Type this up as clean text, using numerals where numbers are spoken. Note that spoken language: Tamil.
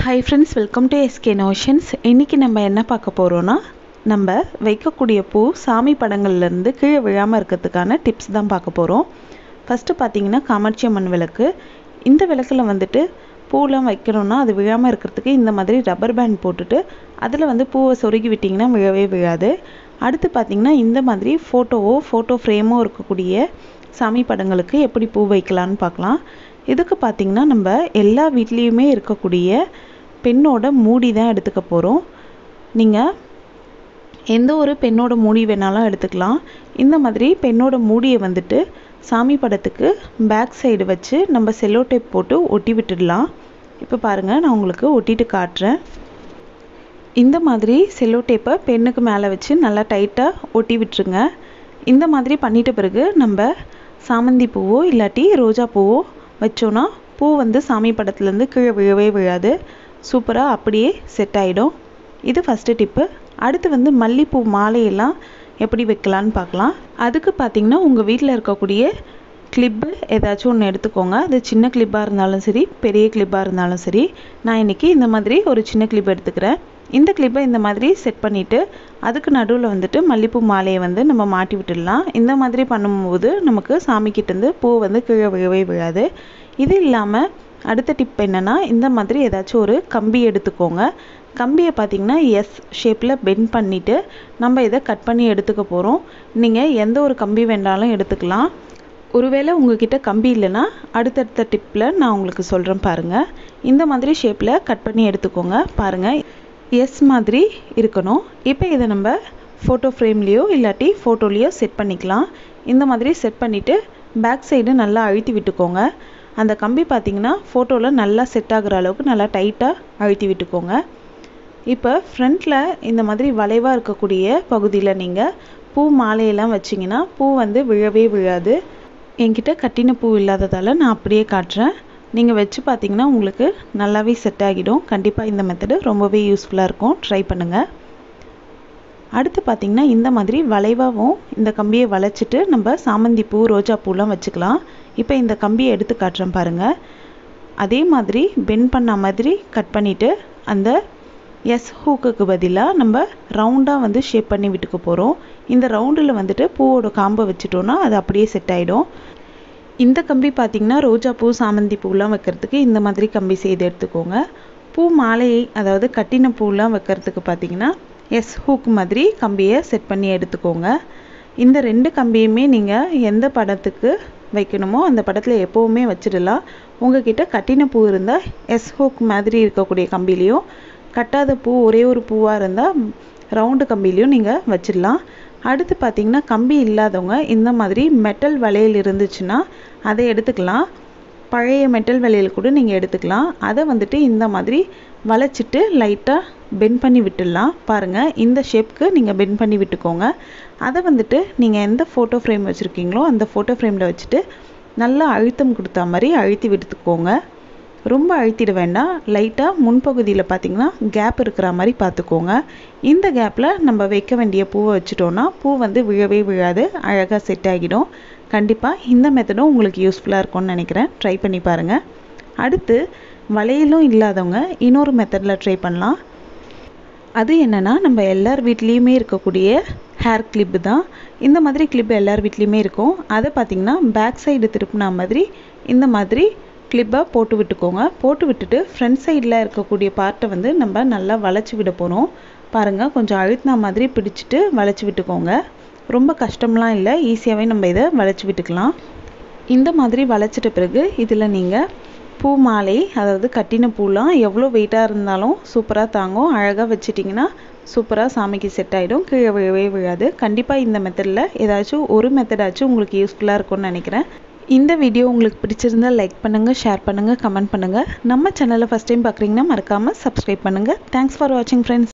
Hi friends, welcome to SK Notions. இன்னைக்கு நம்ம என்ன பார்க்க போறோம்னா நம்ம வைக்கக்கூடிய பூ சாமி படங்கள்ல இருந்து கீழே விழாம இருக்கிறதுக்கான டிப்ஸ் தான் பார்க்க போறோம். ஃபர்ஸ்ட் பாத்தீங்கன்னா காமாட்சி அம்மன் விளக்கு. இந்த விளக்குல வந்துட்டு பூலாம் வைக்கணும்னா அது விழாம இருக்கிறதுக்கு இந்த மாதிரி ரப்பர் பேண்ட் போட்டுட்டு அதுல பூவை சொருகி விட்டீங்கன்னா விழவே விழாது. அடுத்து பாத்தீங்கன்னா இந்த மாதிரி போட்டோ ஃப்ரேமோ இருக்கக்கூடிய சாமி படங்களுக்கு எப்படி பூ வைக்கலாம்னு பார்க்கலாம். இதுக்கு பாத்தீங்கன்னா நம்ம எல்லா வீட்லயுமே இருக்கக்கூடிய பெண்ணோட மூடி தான் எடுத்துக்க போறோம். நீங்க எந்த ஒரு பெண்ணோட மூடி வேணாலும் எடுத்துக்கலாம். இந்த மாதிரி பெண்ணோட மூடியை வந்துட்டு சாமி படத்துக்கு பேக் சைடு வச்சு நம்ம செல்லோ டேப் போட்டு ஒட்டி விட்டுடலாம். இப்போ பாருங்க, நான் உங்களுக்கு ஒட்டிட்டு காட்டுறேன். இந்த மாதிரி செல்லோ டேப்பை பெண்ணுக்கு மேலே வச்சு நல்லா டைட்டாக ஒட்டி விட்டுருங்க. இந்த மாதிரி பண்ணிட்ட பிறகு நம்ம சாமந்தி பூவோ இல்லாட்டி ரோஜா பூவோ வச்சோன்னா பூ சாமி படத்துலேருந்து கீழே விழவே விழாது. சூப்பராக அப்படியே செட் ஆகிடும். இது ஃபஸ்ட்டு டிப்பு. அடுத்து மல்லிப்பூ மாலையெல்லாம் எப்படி வைக்கலான்னு பார்க்கலாம். அதுக்கு பார்த்தீங்கன்னா உங்கள் வீட்டில் இருக்கக்கூடிய கிளிப்பு ஏதாச்சும் ஒன்று எடுத்துக்கோங்க. அது சின்ன கிளிப்பாக இருந்தாலும் சரி, பெரிய கிளிப்பாக இருந்தாலும் சரி. நான் இன்றைக்கி இந்த மாதிரி ஒரு சின்ன கிளிப் எடுத்துக்கிறேன். இந்த கிளிப்பை இந்த மாதிரி செட் பண்ணிவிட்டு அதுக்கு நடுவில் மல்லிப்பூ மாலையை நம்ம மாட்டி விட்டுடலாம். இந்த மாதிரி பண்ணும்போது நமக்கு சாமிக்கிட்டேருந்து பூ கீழே விழவே விழாது. இது இல்லாமல் அடுத்த டிப் என்னென்னா, இந்த மாதிரி ஏதாச்சும் ஒரு கம்பி எடுத்துக்கோங்க. கம்பியை பார்த்தீங்கன்னா எஸ் ஷேப்பில் பெண்ட் பண்ணிவிட்டு நம்ம இதை கட் பண்ணி எடுத்துக்க போகிறோம். நீங்கள் எந்த ஒரு கம்பி வேண்டாலும் எடுத்துக்கலாம். ஒருவேளை உங்ககிட்ட கம்பி இல்லைன்னா அடுத்தடுத்த டிப்பில் நான் உங்களுக்கு சொல்கிறேன் பாருங்கள். இந்த மாதிரி ஷேப்பில் கட் பண்ணி எடுத்துக்கோங்க. பாருங்கள், எஸ் மாதிரி இருக்கணும். இப்போ இதை நம்ம ஃபோட்டோ ஃப்ரேம்லேயோ இல்லாட்டி ஃபோட்டோலேயோ செட் பண்ணிக்கலாம். இந்த மாதிரி செட் பண்ணிவிட்டு பேக் சைடு நல்லா அழுத்தி விட்டுக்கோங்க. அந்த கம்பி பார்த்தீங்கன்னா ஃபோட்டோவில் நல்லா செட் ஆகுற அளவுக்கு நல்லா டைட்டாக அழுத்தி விட்டுக்கோங்க. இப்போ ஃப்ரண்ட்டில் இந்த மாதிரி வளைவாக இருக்கக்கூடிய பகுதியில் நீங்கள் பூ மாலையெல்லாம் வச்சிங்கன்னா பூ விழவே விழாது. என்கிட்ட கட்டின பூ இல்லாததால் நான் அப்படியே காட்டுறேன். நீங்கள் வச்சு பார்த்தீங்கன்னா உங்களுக்கு நல்லாவே செட் ஆகிடும். கண்டிப்பாக இந்த மெத்தடு ரொம்பவே யூஸ்ஃபுல்லாக இருக்கும். ட்ரை பண்ணுங்கள். அடுத்து பார்த்தீங்கன்னா இந்த மாதிரி வளைவாகவும் இந்த கம்பியை வளைச்சிட்டு நம்ம சாமந்தி பூ ரோஜா பூலாம் வச்சுக்கலாம். இப்போ இந்த கம்பியை எடுத்து காட்டுறேன் பாருங்கள். அதே மாதிரி பெண்ட் பண்ண மாதிரி கட் பண்ணிவிட்டு அந்த எஸ் ஹூக்குக்கு பதிலாக நம்ம ரவுண்டாக ஷேப் பண்ணி விட்டுக்க போகிறோம். இந்த ரவுண்டில் பூவோட காம்பை வச்சுட்டோன்னா அது அப்படியே செட் ஆகிடும். இந்த கம்பி பார்த்திங்கன்னா ரோஜா பூ சாமந்தி பூலாம் வைக்கிறதுக்கு இந்த மாதிரி கம்பி செய்து எடுத்துக்கோங்க. பூ மாலையை அதாவது கட்டின பூலாம் வைக்கிறதுக்கு பார்த்திங்கன்னா எஸ் ஹூக் மாதிரி கம்பியை செட் பண்ணி எடுத்துக்கோங்க. இந்த ரெண்டு கம்பியுமே நீங்கள் எந்த படத்துக்கு வைக்கணுமோ அந்த படத்தில் எப்போவுமே வச்சிடலாம். உங்ககிட்ட கட்டின பூ இருந்தால் எஸ் ஹூக் மாதிரி இருக்கக்கூடிய கம்பிலையும், கட்டாத பூ ஒரே ஒரு பூவாக இருந்தால் ரவுண்டு கம்பிலையும் நீங்கள் வச்சிடலாம். அடுத்து பார்த்திங்கன்னா கம்பி இல்லாதவங்க இந்த மாதிரி மெட்டல் வளையல் இருந்துச்சுன்னா அதை எடுத்துக்கலாம். பழைய மெட்டல் வளையல் கூட நீங்கள் எடுத்துக்கலாம். அதை இந்த மாதிரி வளைச்சிட்டு லைட்டாக பெண்ட் பண்ணி விட்டுடலாம். பாருங்கள், இந்த ஷேப்க்கு நீங்கள் பெண்ட் பண்ணி விட்டுக்கோங்க. அதை நீங்கள் எந்த ஃபோட்டோ ஃப்ரேம் வச்சுருக்கீங்களோ அந்த ஃபோட்டோ ஃப்ரேமில் வச்சுட்டு நல்லா அழுத்தம் கொடுத்தா மாதிரி அழுத்தி விட்டுக்கோங்க. ரொம்ப அழுத்திட வேண்டாம். லைட்டாக முன்பகுதியில் பார்த்திங்கன்னா கேப் இருக்கிற மாதிரி பார்த்துக்கோங்க. இந்த கேப்பில் நம்ம வைக்க வேண்டிய பூவை வச்சுட்டோன்னா பூ விழவே விழாது, அழகாக செட் ஆகிடும். கண்டிப்பாக இந்த மெத்தடும் உங்களுக்கு யூஸ்ஃபுல்லாக இருக்கும்னு நினைக்கிறேன். ட்ரை பண்ணி பாருங்கள். அடுத்து வளையலும் இல்லாதவங்க இன்னொரு மெத்தடில் ட்ரை பண்ணலாம். அது என்னென்னா, நம்ம எல்லார் வீட்லேயுமே இருக்கக்கூடிய ஹேர் கிளிப்பு தான். இந்த மாதிரி கிளிப்பு எல்லார் வீட்லேயுமே இருக்கும். அதை பார்த்திங்கன்னா பேக் சைடு திருப்பினா மாதிரி இந்த மாதிரி கிளிப்பை போட்டு விட்டுக்கோங்க. போட்டு விட்டுட்டு ஃப்ரண்ட் சைடில் இருக்கக்கூடிய பார்ட்டை நம்ம நல்லா வளைச்சி விட போகிறோம். பாருங்கள், கொஞ்சம் அழுத்தினா மாதிரி பிடிச்சிட்டு வளைச்சி விட்டுக்கோங்க. ரொம்ப கஷ்டம்லாம் இல்லை, ஈஸியாகவே நம்ம இதை வளைச்சி விட்டுக்கலாம். இந்த மாதிரி வளைச்சிட்ட பிறகு இதில் நீங்கள் பூ மாலை அதாவது கட்டின பூலாம் எவ்வளோ வெயிட்டாக இருந்தாலும் சூப்பராக தாங்கும். அழகாக வச்சிட்டிங்கன்னா சூப்பராக சாமிக்கு செட் ஆகிடும், கீழே விழவே விழாது. கண்டிப்பாக இந்த மெத்தடில் ஏதாச்சும் ஒரு மெத்தடாச்சும் உங்களுக்கு யூஸ்ஃபுல்லாக இருக்கும்னு நினைக்கிறேன். இந்த வீடியோ உங்களுக்கு பிடிச்சிருந்தால் லைக் பண்ணுங்கள், ஷேர் பண்ணுங்கள், கமெண்ட் பண்ணுங்கள். நம்ம சேனலை ஃபஸ்ட் டைம் பார்க்குறீங்கன்னா மறக்காமல் சப்ஸ்கிரைப் பண்ணுங்கள். தேங்க்ஸ் ஃபார் வாட்சிங் ஃப்ரெண்ட்ஸ்.